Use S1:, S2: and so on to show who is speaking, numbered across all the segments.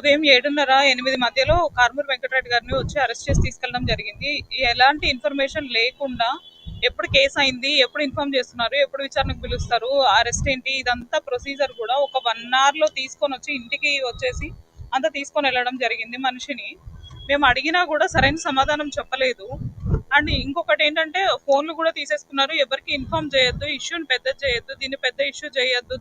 S1: ఉదయం 7:30-8 మధ్యలో కారుమూరి వెంకటరెడ్డి గారిని వచ్చి అరెస్ట్ చేసి తీసుకెళ్ళడం జరిగింది. ఎలాంటి ఇన్ఫర్మేషన్ లేకుండా ఎప్పుడు కేసు అయింది, ఎప్పుడు ఇన్ఫార్మ్ చేస్తున్నారు, ఎప్పుడు విచారణకు పిలుస్తారు, అరెస్ట్ ఏంటి, ఇదంతా ప్రొసీజర్ కూడా ఒక 1 అవర్లో తీసుకొని వచ్చి ఇంటికి వచ్చేసి అంతా తీసుకొని వెళ్ళడం జరిగింది. మనిషిని మేము అడిగినా కూడా సరైన సమాధానం చెప్పలేదు. అండ్ ఇంకొకటి ఏంటంటే ఫోన్లు కూడా తీసేసుకున్నారు. ఎవరికి ఇన్ఫార్మ్ చేయొద్దు, ఇష్యూని పెద్ద చేయొద్దు, దీన్ని పెద్ద ఇష్యూ చేయొద్దు,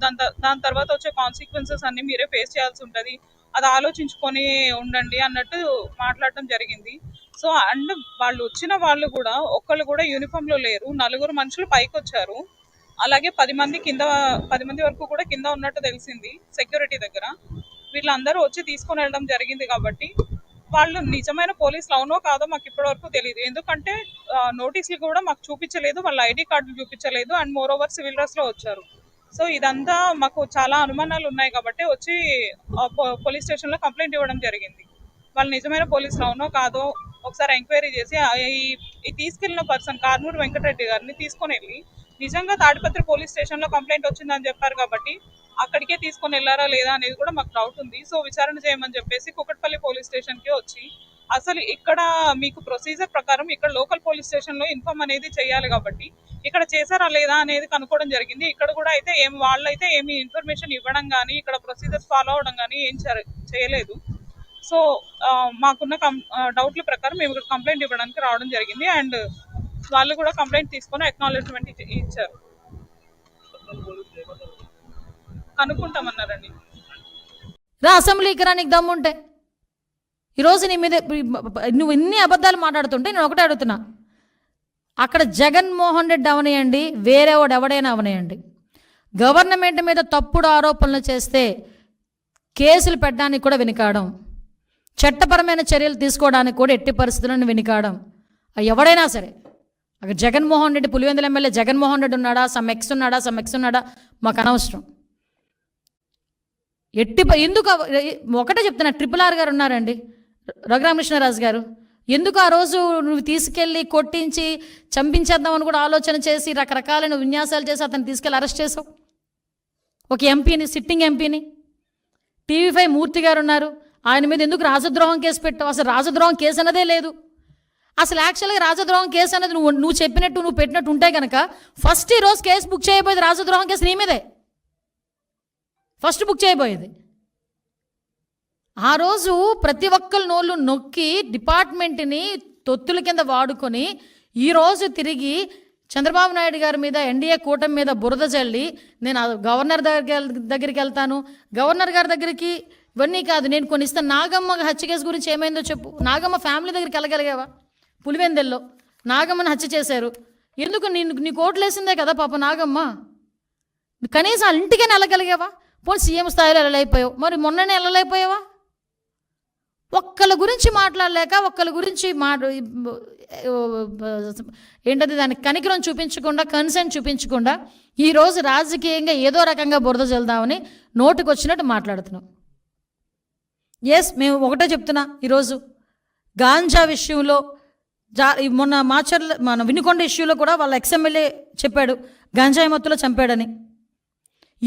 S1: దాని తర్వాత వచ్చే కాన్సిక్వెన్సెస్ అన్ని మీరే ఫేస్ చేయాల్సి ఉంటుంది, అది ఆలోచించుకొని ఉండండి అన్నట్టు మాట్లాడటం జరిగింది. సో అండ్ వాళ్ళు వచ్చిన వాళ్ళు కూడా ఒక్కళ్ళు కూడా యూనిఫామ్ లో లేరు. 4 మనుషులు పైకి వచ్చారు. అలాగే 10 మంది వరకు కూడా కింద ఉన్నట్టు తెలిసింది సెక్యూరిటీ దగ్గర. వీళ్ళందరూ వచ్చి తీసుకొని వెళ్ళడం జరిగింది. కాబట్టి వాళ్ళు నిజమైన పోలీసులు అవునో కాదో మాకు ఇప్పటి వరకు తెలియదు. ఎందుకంటే నోటీసులు కూడా మాకు చూపించలేదు, వాళ్ళ ఐడి కార్డులు చూపించలేదు, and more over civil dress లో వచ్చారు. సో ఇదంతా మాకు చాలా అనుమానాలు ఉన్నాయి కాబట్టి వచ్చి పోలీస్ స్టేషన్ లో కంప్లైంట్ ఇవ్వడం జరిగింది. వాళ్ళు నిజమైన పోలీసులు అవునో కాదో ఒకసారి ఎంక్వైరీ చేసి ఈ తీసుకెళ్లిన పర్సన్ కారుమూరి వెంకటరెడ్డి గారిని తీసుకొని వెళ్ళి నిజంగా తాడిపత్రి పోలీస్ స్టేషన్ లో కంప్లైంట్ వచ్చిందని చెప్పారు కాబట్టి అక్కడికే తీసుకొని వెళ్ళారా లేదా అనేది కూడా మాకు డౌట్ ఉంది. సో విచారణ చేయమని చెప్పేసి కుకట్పల్లి పోలీస్ స్టేషన్ కి వచ్చి అసలు ఇక్కడ మీకు ప్రొసీజర్ ప్రకారం ఇక్కడ లోకల్ పోలీస్ స్టేషన్ లో ఇన్ఫార్మ్ అనేది చేయాలి కాబట్టి ఇక్కడ చేశారా లేదా అనేది కనుక్కోవడం జరిగింది. ఇక్కడ కూడా అయితే వాళ్ళైతే ఏమి ఇన్ఫర్మేషన్ ఇవ్వడం కానీ ఇక్కడ ప్రొసీజర్స్ ఫాలో అవడం కానీ ఏం చేయలేదు. సో మాకున్న డౌట్ల ప్రకారం మేము ఇక్కడ కంప్లైంట్ ఇవ్వడానికి రావడం జరిగింది. అండ్ వాళ్ళు కూడా కంప్లైంట్ తీసుకొని అక్నాలెడ్జ్మెంట్ ఇచ్చారు. కనుక్కుంటామన్నారండి.
S2: అసెంబ్లీకి రా, నీకు దమ్ముంటే. ఈరోజు నీ మీద నువ్వు ఇన్ని అబద్ధాలు మాట్లాడుతుంటే నేను ఒకటే అడుగుతున్నా, అక్కడ జగన్మోహన్ రెడ్డి అవనేయండి, వేరేవాడు ఎవడైనా అవనేయండి, గవర్నమెంట్ మీద తప్పుడు ఆరోపణలు చేస్తే కేసులు పెట్టడానికి కూడా వెనుకాడం, చట్టపరమైన చర్యలు తీసుకోవడానికి కూడా ఎట్టి పరిస్థితులను వెనుకాడం. ఎవడైనా సరే, అక్కడ జగన్మోహన్ రెడ్డి, పులివెందుల ఎమ్మెల్యే జగన్మోహన్ రెడ్డి ఉన్నాడా, సమ్ ఎక్స్ ఉన్నాడా మాకు అనవసరం. ఎందుకు ఒకటే చెప్తున్నా, RRR గారు ఉన్నారండి, రఘురామకృష్ణరాజు గారు, ఎందుకు ఆ రోజు నువ్వు తీసుకెళ్ళి కొట్టించి చంపించేద్దామని కూడా ఆలోచన చేసి రకరకాలైన విన్యాసాలు చేసి అతను తీసుకెళ్ళి అరెస్ట్ చేసావు? ఒక ఎంపీని, సిట్టింగ్ ఎంపీని. TV5 మూర్తి గారు ఉన్నారు, ఆయన మీద ఎందుకు రాజద్రోహం కేసు పెట్టావు? అసలు రాజద్రోహం కేసు అన్నదే లేదు. అసలు యాక్చువల్గా రాజద్రోహం కేసు అనేది నువ్వు చెప్పినట్టు నువ్వు పెట్టినట్టు ఉంటే కనుక ఫస్ట్ ఈరోజు కేసు బుక్ చేయబోయేది రాజద్రోహం కేసు నీ మీదే ఫస్ట్ బుక్ చేయబోయేది. ఆ రోజు ప్రతి ఒక్కరి నోళ్ళు నొక్కి డిపార్ట్మెంట్ని తొత్తుల కింద వాడుకొని ఈరోజు తిరిగి చంద్రబాబు నాయుడు గారి మీద, ఎన్డీఏ కూటమి మీద బురద జల్లి నేను గవర్నర్ దగ్గరికి వెళ్తాను, గవర్నర్ గారి దగ్గరికి ఇవన్నీ కాదు నేను కొన్ని ఇస్తాను. నాగమ్మ హత్య కేసు గురించి ఏమైందో చెప్పు. నాగమ్మ ఫ్యామిలీ దగ్గరికి వెళ్ళగలిగావా? పులివెందెల్లో నాగమ్మని హత్య చేశారు. ఎందుకు నీ కోట్లు వేసిందే కదా పాప నాగమ్మ, కనీసం వాళ్ళ ఇంటికైనా వెళ్ళగలిగావా? పోనీ సీఎం స్థాయిలో వెళ్ళలేకపోయావు, మరి మొన్ననే వెళ్ళలేకపోయావా? ఒక్కళ్ళ గురించి మాట్లాడలేక, ఒక్కళ్ళ గురించి ఏంటది దానికి కనికరం చూపించకుండా, కన్సర్న్ చూపించకుండా ఈరోజు రాజకీయంగా ఏదో రకంగా బురద చల్దామని నోటికి వచ్చినట్టు మాట్లాడుతున్నాం. మేము ఒకటే చెప్తున్నా, ఈరోజు గాంజా విషయంలో మొన్న మన వినుకొండ ఇష్యూలో కూడా వాళ్ళ ఎక్స్ఎమ్మెల్యే చెప్పాడు గంజాయి మత్తులో చంపాడని.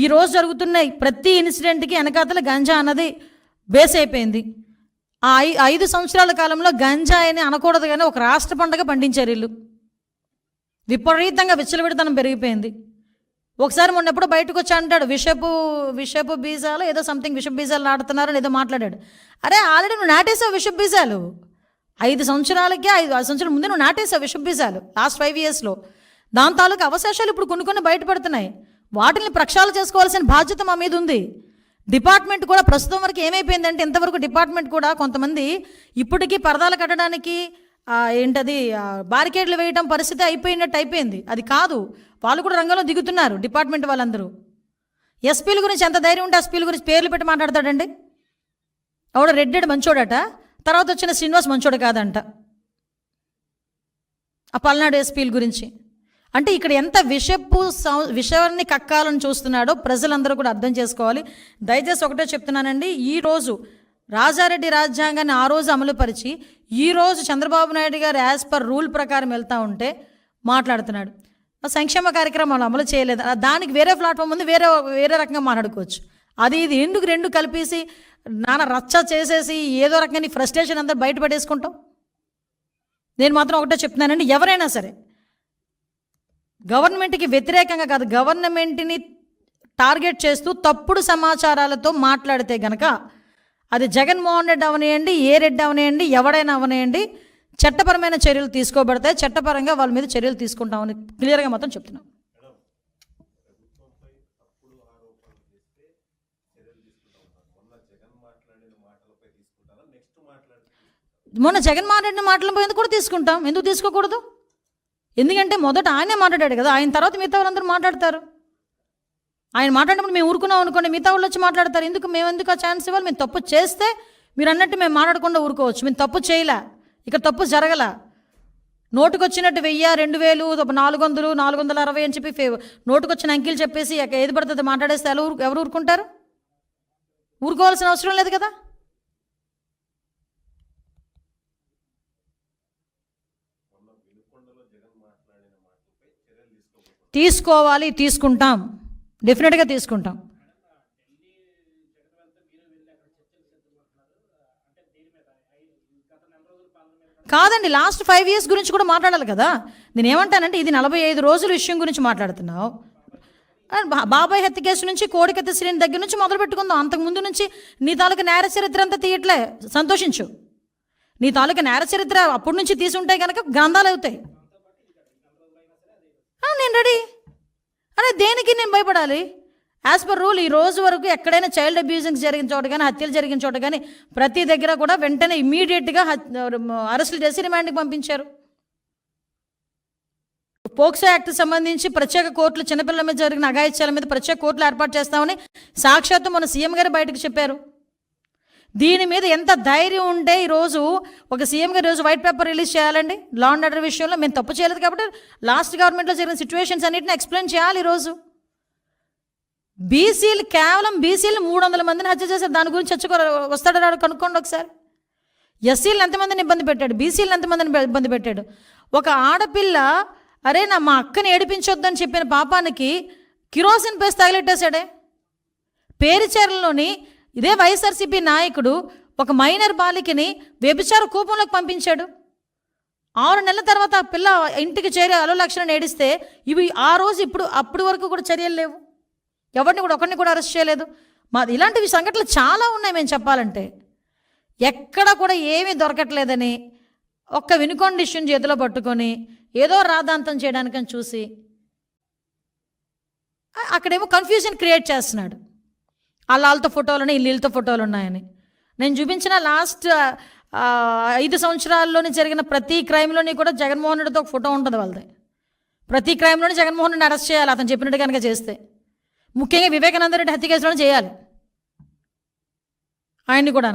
S2: ఈరోజు జరుగుతున్న ప్రతి ఇన్సిడెంట్కి వెనకాతల గంజా అన్నది బేస్ అయిపోయింది. ఆ 5 సంవత్సరాల కాలంలో గంజాయిని అనకూడదు కానీ ఒక రాష్ట్ర పండుగ పండించారు వీళ్ళు. విపరీతంగా విచ్చలవిడితనం పెరిగిపోయింది. ఒకసారి మొన్న ఎప్పుడో బయటకు వచ్చి అంటాడు విషపు బీజాలు ఏదో సంథింగ్ విషపు బీజాలు నాటుతున్నారని ఏదో మాట్లాడాడు. అరే ఆల్రెడీ నువ్వు నాటేసావు విషపు బీజాలు. 5 సంవత్సరాలకి 5 సంవత్సరాల ముందే నువ్వు నాటేసావు విషపు బీజాలు లాస్ట్ 5 ఇయర్స్లో. దాని తాలూకు అవశేషాలు ఇప్పుడు కొన్ని బయటపడుతున్నాయి. వాటిని ప్రక్షాళన చేసుకోవాల్సిన బాధ్యత మా మీద ఉంది. డిపార్ట్మెంట్ కూడా ప్రస్తుతం వరకు ఏమైపోయిందంటే, ఇంతవరకు డిపార్ట్మెంట్ కూడా కొంతమంది ఇప్పటికీ పరదాలు కట్టడానికి బారికేడ్లు వేయడం పరిస్థితి అయిపోయింది. అది కాదు, వాళ్ళు కూడా రంగంలో దిగుతున్నారు డిపార్ట్మెంట్ వాళ్ళందరూ. ఎస్పీల గురించి ఎంత ధైర్యం ఉంటే ఎస్పీల గురించి పేర్లు పెట్టి మాట్లాడతాడండి. ఆవిడ రెడ్డెడ్ మంచోడట, తర్వాత వచ్చిన శ్రీనివాస్ మంచోడు కాదంట ఆ పల్నాడు ఎస్పీల గురించి. అంటే ఇక్కడ ఎంత విషయాన్ని కక్కాలని చూస్తున్నాడో ప్రజలందరూ కూడా అర్థం చేసుకోవాలి. దయచేసి ఒకటే చెప్తున్నానండి, ఈరోజు రాజారెడ్డి రాజ్యాంగాన్ని ఆ రోజు అమలుపరిచి ఈరోజు చంద్రబాబు నాయుడు గారు యాజ్ పర్ రూల్ ప్రకారం వెళ్తూ ఉంటే మాట్లాడుతున్నాడు. సంక్షేమ కార్యక్రమాలు అమలు చేయలేదు, దానికి వేరే ప్లాట్ఫామ్ ఉంది, వేరే రకంగా మాట్లాడుకోవచ్చు. అది ఇది ఎందుకు రెండు కలిపేసి నాన్న రచ్చ చేసేసి ఏదో రకంగా నీ ఫ్రస్ట్రేషన్ అంతా బయటపడేసుకుంటాం? నేను మాత్రం ఒకటే చెప్తున్నానండి, ఎవరైనా సరే గవర్నమెంట్కి వ్యతిరేకంగా కాదు, గవర్నమెంట్ని టార్గెట్ చేస్తూ తప్పుడు సమాచారాలతో మాట్లాడితే గనక అది జగన్మోహన్ రెడ్డి అవనేయండి, ఏ రెడ్డి అవనేయండి, ఎవడైనా అవనేయండి, చట్టపరమైన చర్యలు తీసుకోబడతాయి. చట్టపరంగా వాళ్ళ మీద చర్యలు తీసుకుంటామని క్లియర్గా మాత్రం చెప్తున్నాం. మొన్న జగన్మోహన్ రెడ్డి మాటలపై ఎందుకు కూడా తీసుకుంటాం, ఎందుకు తీసుకోకూడదు? ఎందుకంటే మొదట ఆయనే మాట్లాడాడు కదా, ఆయన తర్వాత మిగతా వాళ్ళందరూ మాట్లాడతారు. ఆయన మాట్లాడినప్పుడు మేము ఊరుకున్నాం అనుకోండి, మిగతా వాళ్ళు వచ్చి మాట్లాడతారు. మేము ఎందుకు ఆ ఛాన్స్ ఇవ్వాలి? మేము తప్పు చేస్తే మీరు అన్నట్టు మేము మాట్లాడకుండా ఊరుకోవచ్చు. మేము తప్పు చేయలే, ఇక్కడ తప్పు జరగల. నోటుకొచ్చినట్టు 1000, 2000, 400, 460 అని చెప్పి నోటుకొచ్చిన అంకెలు చెప్పేసి ఏది పడుతుంది మాట్లాడేస్తే ఎవరు ఊరుకుంటారు? ఊరుకోవాల్సిన అవసరం లేదు కదా. తీసుకోవాలి, తీసుకుంటాం, డెఫినెట్గా తీసుకుంటాం. కాదండి, లాస్ట్ 5 years గురించి కూడా మాట్లాడాలి కదా. నేను ఏమంటానంటే ఇది 45 రోజుల విషయం గురించి మాట్లాడుతున్నావు. బాబాయ్ హత్య కేసు నుంచి కోడికత్తి శ్రేణి దగ్గర నుంచి మొదలు పెట్టుకుందాం. అంతకుముందు నుంచి నీ తాలూకా నేర చరిత్ర అంతా తీయట్లే, సంతోషించు. నీ తాలూకా నేర చరిత్ర అప్పటి నుంచి తీసుంటే కనుక గ్రంథాలు అవుతాయి. నేను రెడీ అనే దేనికి నేను భయపడాలి? యాజ్ పర్ రూల్ ఈ రోజు వరకు ఎక్కడైనా చైల్డ్ అబ్యూజింగ్ జరిగిన చోట కానీ, హత్యలు జరిగిన చోట కానీ ప్రతి దగ్గర కూడా వెంటనే ఇమ్మీడియట్గా అరెస్టులు చేసి రిమాండ్కి పంపించారు. పోక్సో యాక్ట్ సంబంధించి ప్రత్యేక కోర్టులు చిన్నపిల్లల మీద జరిగిన అఘాయిత్యాల మీద ప్రత్యేక కోర్టులు ఏర్పాటు చేస్తామని సాక్షాత్తు మన సీఎం గారు బయటకు చెప్పారు. దీని మీద ఎంత ధైర్యం ఉంటే ఈరోజు ఒక సీఎం గారు ఈరోజు వైట్ పేపర్ రిలీజ్ చేయాలండి? లా అండ్ ఆర్డర్ విషయంలో మేము తప్పు చేయలేదు కాబట్టి లాస్ట్ గవర్నమెంట్లో జరిగిన సిచ్యువేషన్స్ అన్నింటిని ఎక్స్ప్లెయిన్ చేయాలి. ఈరోజు బీసీలు కేవలం 300 మందిని హత్య చేశారు. దాని గురించి వస్తాడు కనుక్కోండి ఒకసారి. ఎస్సీలను ఎంతమందిని ఇబ్బంది పెట్టాడు, బీసీలను ఎంతమందిని ఇబ్బంది పెట్టాడు. ఒక ఆడపిల్ల అరే మా అక్కని ఏడిపించొద్దని చెప్పిన పాపానికి కిరోసిన్ పేసి తగిలెట్టేశాడే. పేరుచేరలోని ఇదే వైఎస్ఆర్సీపీ నాయకుడు ఒక మైనర్ బాలికని వ్యభిచార కూపంలోకి పంపించాడు. 6 నెలల తర్వాత ఆ పిల్ల ఇంటికి చేరే అలోలక్షణం ఏడిస్తే ఇవి ఆ రోజు అప్పటి వరకు కూడా చర్యలు లేవు. ఒకరిని కూడా అరెస్ట్ చేయలేదు. ఇలాంటివి సంఘటనలు చాలా ఉన్నాయి. మేము చెప్పాలంటే ఎక్కడ కూడా ఏమీ దొరకట్లేదని ఒక్క వినుకొండ ఇష్యూని చేతిలో పట్టుకొని ఏదో రాద్ధాంతం చేయడానికని చూసి అక్కడేమో కన్ఫ్యూజన్ క్రియేట్ చేస్తున్నాడు. వాళ్ళతో ఫోటోలు ఉన్నాయి, వీళ్ళతో ఫోటోలు ఉన్నాయని. నేను చూపించిన లాస్ట్ 5 సంవత్సరాల్లోని జరిగిన ప్రతి క్రైమ్లోని కూడా జగన్మోహన్ రెడ్డితో ఒక ఫోటో ఉంటుంది వాళ్ళది. ప్రతి క్రైమ్లోని జగన్మోహన్ రెడ్డిని అరెస్ట్ చేయాలి అతను చెప్పినట్టు కనుక చేస్తే. ముఖ్యంగా వివేకానంద రెడ్డి హత్య కేసులో చేయాలి ఆయన్ని కూడా.